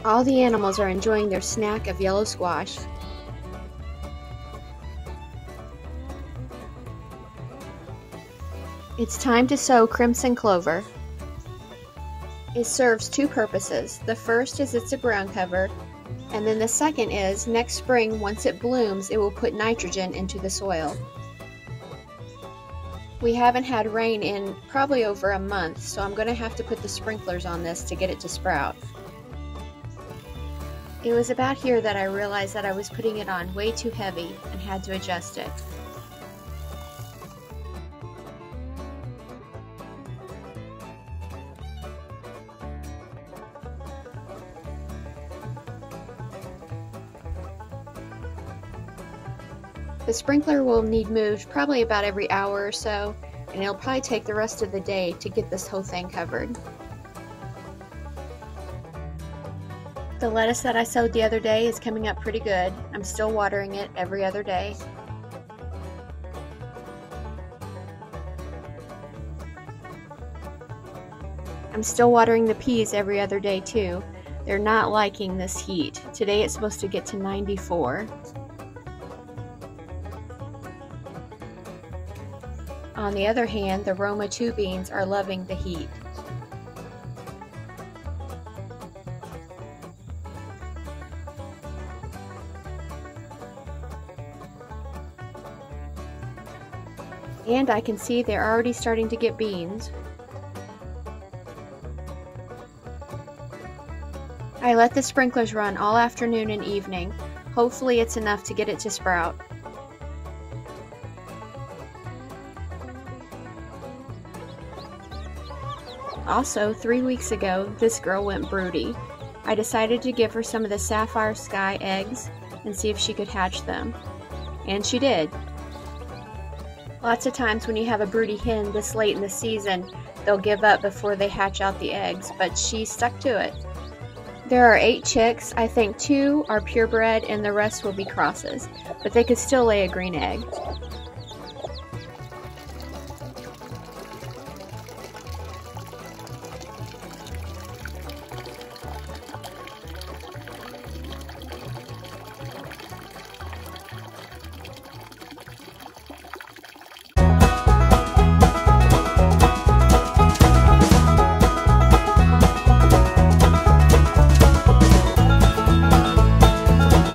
All the animals are enjoying their snack of yellow squash. It's time to sow crimson clover. It serves two purposes. The first is it's a ground cover, and then the second is next spring, once it blooms, it will put nitrogen into the soil. We haven't had rain in probably over a month, so I'm going to have to put the sprinklers on this to get it to sprout. It was about here that I realized that I was putting it on way too heavy and had to adjust it. The sprinkler will need moved probably about every hour or so, and it'll probably take the rest of the day to get this whole thing covered. The lettuce that I sowed the other day is coming up pretty good. I'm still watering it every other day. I'm still watering the peas every other day too. They're not liking this heat. Today it's supposed to get to 94. On the other hand, the Roma 2 beans are loving the heat. And I can see they're already starting to get beans. I let the sprinklers run all afternoon and evening. Hopefully it's enough to get it to sprout. Also, 3 weeks ago, this girl went broody. I decided to give her some of the sapphire sky eggs and see if she could hatch them. And she did. Lots of times when you have a broody hen this late in the season, they'll give up before they hatch out the eggs, but she stuck to it. There are 8 chicks. I think 2 are purebred and the rest will be crosses, but they could still lay a green egg.